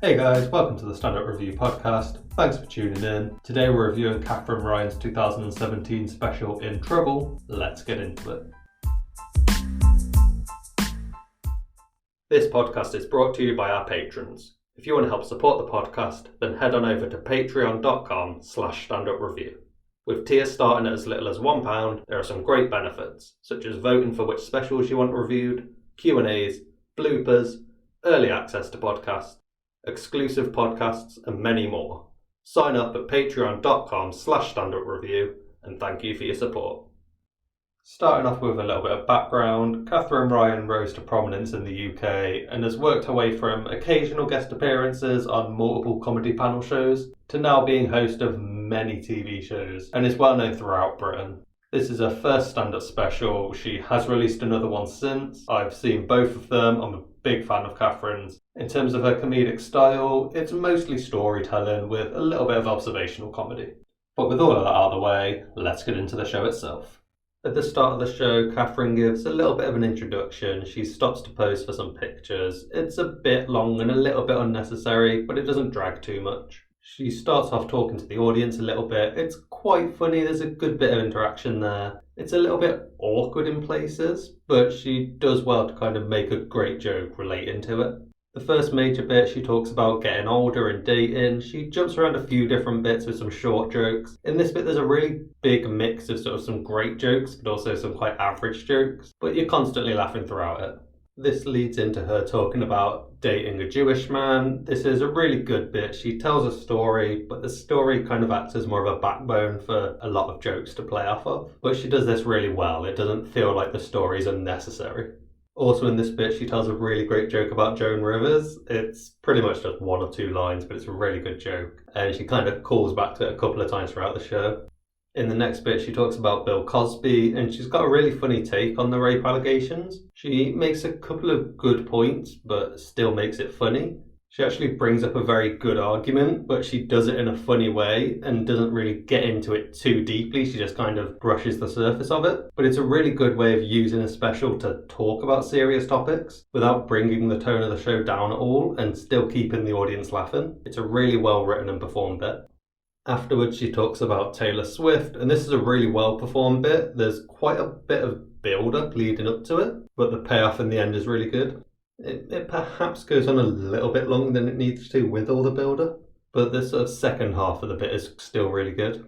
Hey guys, welcome to the Stand Up Review podcast. Thanks for tuning in. Today we're reviewing Katherine Ryan's 2017 special In Trouble. Let's get into it. This podcast is brought to you by our patrons. If you want to help support the podcast, then head on over to patreon.com/standupreview. With tiers starting at as little as £1, there are some great benefits, such as voting for which specials you want reviewed, Q&As, bloopers, early access to podcasts, exclusive podcasts, and many more. Sign up at patreon.com/standupreview, and thank you for your support. Starting off with a little bit of background, Katherine Ryan rose to prominence in the UK and has worked her way from occasional guest appearances on multiple comedy panel shows to now being host of many TV shows and is well known throughout Britain. This is her first stand-up special. She has released another one since. I've seen both of them. I'm a big fan of Katherine's. In terms of her comedic style, it's mostly storytelling with a little bit of observational comedy. But with all of that out of the way, let's get into the show itself. At the start of the show, Katherine gives a little bit of an introduction. She stops to pose for some pictures. It's a bit long and a little bit unnecessary, but it doesn't drag too much. She starts off talking to the audience a little bit. It's quite funny, there's a good bit of interaction there. It's a little bit awkward in places, but she does well to kind of make a great joke relating to it. The first major bit, she talks about getting older and dating. She jumps around a few different bits with some short jokes. In this bit, there's a really big mix of sort of some great jokes, but also some quite average jokes. But you're constantly laughing throughout it. This leads into her talking about dating a Jewish man. This is a really good bit. She tells a story, but the story kind of acts as more of a backbone for a lot of jokes to play off of. But she does this really well. It doesn't feel like the story's unnecessary. Also in this bit, she tells a really great joke about Joan Rivers. It's pretty much just one or two lines, but it's a really good joke. And she kind of calls back to it a couple of times throughout the show. In the next bit, she talks about Bill Cosby, and she's got a really funny take on the rape allegations. She makes a couple of good points, but still makes it funny. She actually brings up a very good argument, but she does it in a funny way and doesn't really get into it too deeply. She just kind of brushes the surface of it. But it's a really good way of using a special to talk about serious topics without bringing the tone of the show down at all and still keeping the audience laughing. It's a really well written and performed bit. Afterwards, she talks about Taylor Swift, and this is a really well performed bit. There's quite a bit of build-up leading up to it, but the payoff in the end is really good. It perhaps goes on a little bit longer than it needs to with all the build-up, but the sort of second half of the bit is still really good.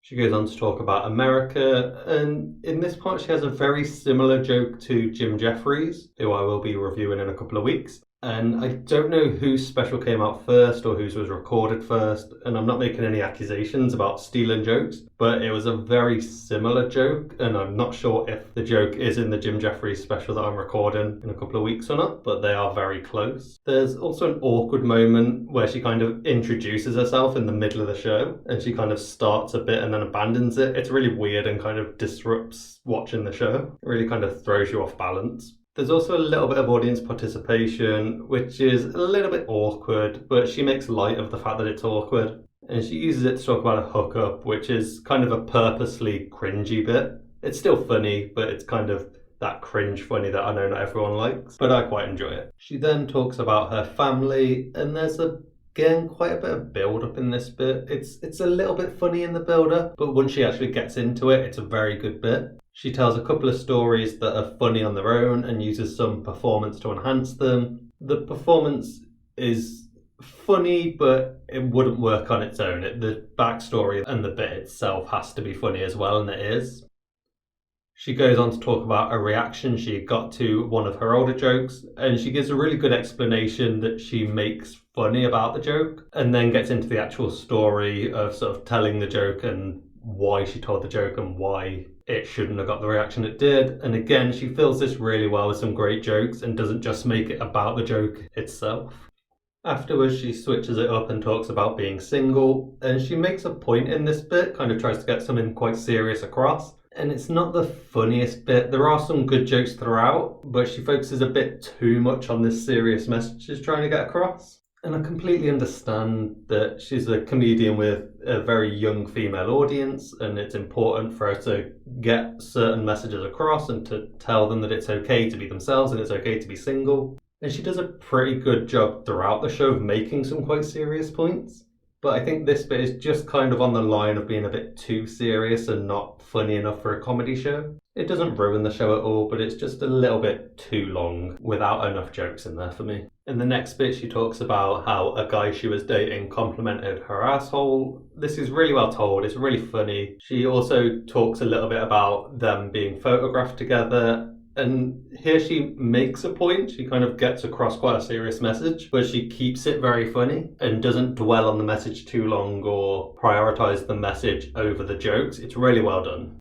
She goes on to talk about America, and in this part she has a very similar joke to Jim Jeffries, who I will be reviewing in a couple of weeks. And I don't know whose special came out first or whose was recorded first, and I'm not making any accusations about stealing jokes, but it was a very similar joke, and I'm not sure if the joke is in the Jim Jeffries special that I'm recording in a couple of weeks or not, but they are very close. There's also an awkward moment where she kind of introduces herself in the middle of the show, and she kind of starts a bit and then abandons it. It's really weird and kind of disrupts watching the show. It really kind of throws you off balance. There's also a little bit of audience participation, which is a little bit awkward, but she makes light of the fact that it's awkward. And she uses it to talk about a hookup, which is kind of a purposely cringy bit. It's still funny, but it's kind of that cringe funny that I know not everyone likes, but I quite enjoy it. She then talks about her family, and there's again quite a bit of build-up in this bit. It's a little bit funny in the build-up, but once she actually gets into it, it's a very good bit. She tells a couple of stories that are funny on their own and uses some performance to enhance them. The performance is funny, but it wouldn't work on its own. The backstory and the bit itself has to be funny as well, and it is. She goes on to talk about a reaction she got to one of her older jokes, and she gives a really good explanation that she makes funny about the joke, and then gets into the actual story of sort of telling the joke and why she told the joke and why it shouldn't have got the reaction it did. And again, she fills this really well with some great jokes and doesn't just make it about the joke itself. Afterwards, she switches it up and talks about being single, and she makes a point in this bit, kind of tries to get something quite serious across. And it's not the funniest bit. There are some good jokes throughout, but she focuses a bit too much on this serious message she's trying to get across. And I completely understand that she's a comedian with a very young female audience, and it's important for her to get certain messages across and to tell them that it's okay to be themselves and it's okay to be single. And she does a pretty good job throughout the show of making some quite serious points. But I think this bit is just kind of on the line of being a bit too serious and not funny enough for a comedy show. It doesn't ruin the show at all, but it's just a little bit too long without enough jokes in there for me. In the next bit, she talks about how a guy she was dating complimented her asshole. This is really well told, it's really funny. She also talks a little bit about them being photographed together. And here she makes a point. She kind of gets across quite a serious message, but she keeps it very funny and doesn't dwell on the message too long or prioritize the message over the jokes. It's really well done.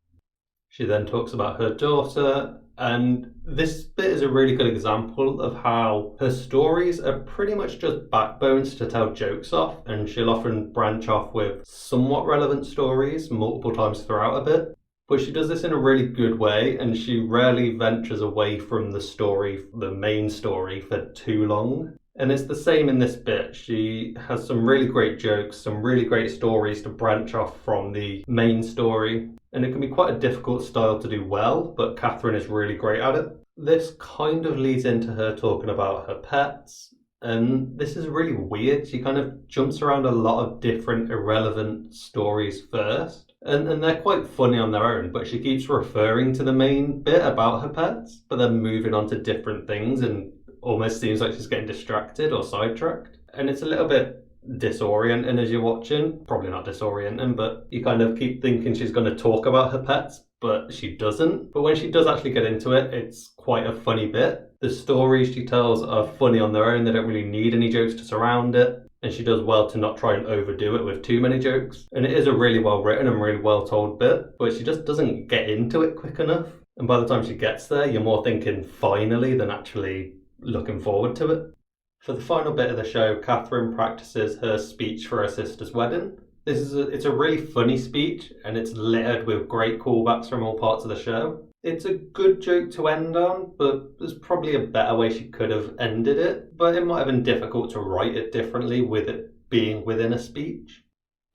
She then talks about her daughter, and this bit is a really good example of how her stories are pretty much just backbones to tell jokes off, and she'll often branch off with somewhat relevant stories multiple times throughout a bit. But she does this in a really good way, and she rarely ventures away from the main story, for too long. And it's the same in this bit. She has some really great jokes, some really great stories to branch off from the main story. And it can be quite a difficult style to do well, but Katherine is really great at it. This kind of leads into her talking about her pets. And this is really weird. She kind of jumps around a lot of different irrelevant stories first. And they're quite funny on their own, but she keeps referring to the main bit about her pets, but then moving on to different things and almost seems like she's getting distracted or sidetracked. And it's a little bit disorienting as you're watching. Probably not disorienting, but you kind of keep thinking she's going to talk about her pets, but she doesn't. But when she does actually get into it, it's quite a funny bit. The stories she tells are funny on their own. They don't really need any jokes to surround it. And she does well to not try and overdo it with too many jokes. And it is a really well written and really well told bit, but she just doesn't get into it quick enough. And by the time she gets there, you're more thinking finally than actually looking forward to it. For the final bit of the show, Katherine practices her speech for her sister's wedding. It's a really funny speech, and it's littered with great callbacks from all parts of the show. It's a good joke to end on, but there's probably a better way she could have ended it, but it might have been difficult to write it differently with it being within a speech.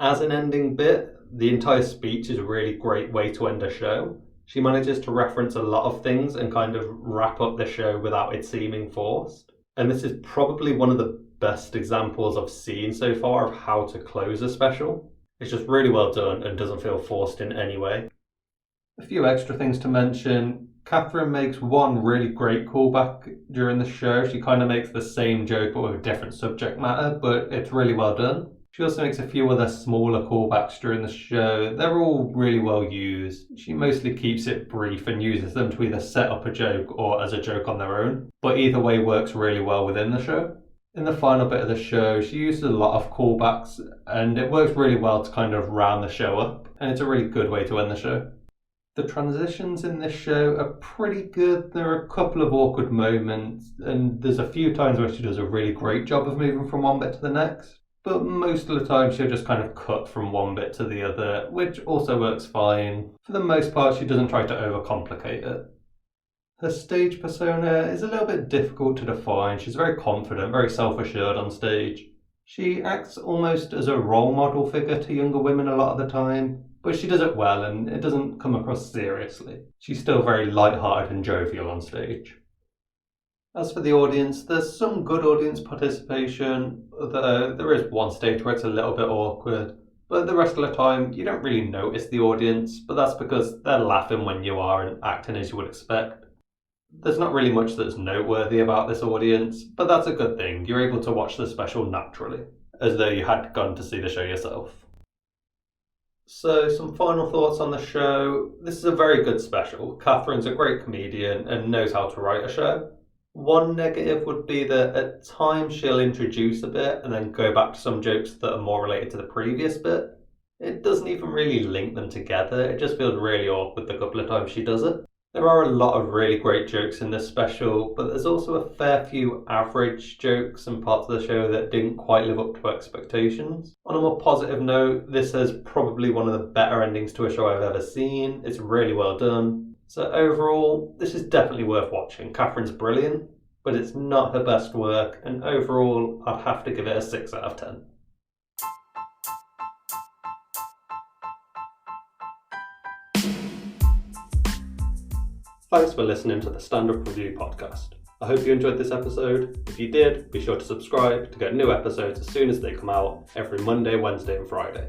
As an ending bit, the entire speech is a really great way to end a show. She manages to reference a lot of things and kind of wrap up the show without it seeming forced. And this is probably one of the best examples I've seen so far of how to close a special. It's just really well done and doesn't feel forced in any way. A few extra things to mention. Katherine makes one really great callback during the show. She kind of makes the same joke but with a different subject matter, but it's really well done. She also makes a few other smaller callbacks during the show. They're all really well used. She mostly keeps it brief and uses them to either set up a joke or as a joke on their own, but either way works really well within the show. In the final bit of the show, she uses a lot of callbacks, and it works really well to kind of round the show up, and it's a really good way to end the show. The transitions in this show are pretty good. There are a couple of awkward moments, and there's a few times where she does a really great job of moving from one bit to the next. But most of the time she'll just kind of cut from one bit to the other, which also works fine. For the most part, she doesn't try to overcomplicate it. Her stage persona is a little bit difficult to define. She's very confident, very self-assured on stage. She acts almost as a role model figure to younger women a lot of the time, but she does it well and it doesn't come across seriously. She's still very light-hearted and jovial on stage. As for the audience, there's some good audience participation. There is one stage where it's a little bit awkward, but the rest of the time you don't really notice the audience, but that's because they're laughing when you are and acting as you would expect. There's not really much that's noteworthy about this audience, but that's a good thing. You're able to watch the special naturally, as though you had gone to see the show yourself. So, some final thoughts on the show. This is a very good special. Katherine's a great comedian and knows how to write a show. One negative would be that at times she'll introduce a bit and then go back to some jokes that are more related to the previous bit. It doesn't even really link them together. It just feels really awkward the couple of times she does it. There are a lot of really great jokes in this special, but there's also a fair few average jokes and parts of the show that didn't quite live up to expectations. On a more positive note, this is probably one of the better endings to a show I've ever seen. It's really well done. So overall, this is definitely worth watching. Katherine's brilliant, but it's not her best work, and overall, I'd have to give it a 6 out of 10. Thanks for listening to the Stand Up Review podcast. I hope you enjoyed this episode. If you did, be sure to subscribe to get new episodes as soon as they come out every Monday, Wednesday and Friday.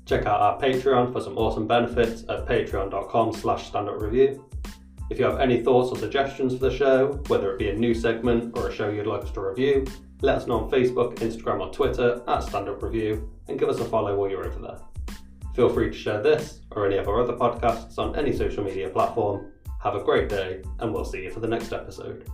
Check out our Patreon for some awesome benefits at patreon.com/standupreview. If you have any thoughts or suggestions for the show, whether it be a new segment or a show you'd like us to review, let us know on Facebook, Instagram or Twitter @standupreview and give us a follow while you're over there. Feel free to share this or any of our other podcasts on any social media platform. Have a great day and we'll see you for the next episode.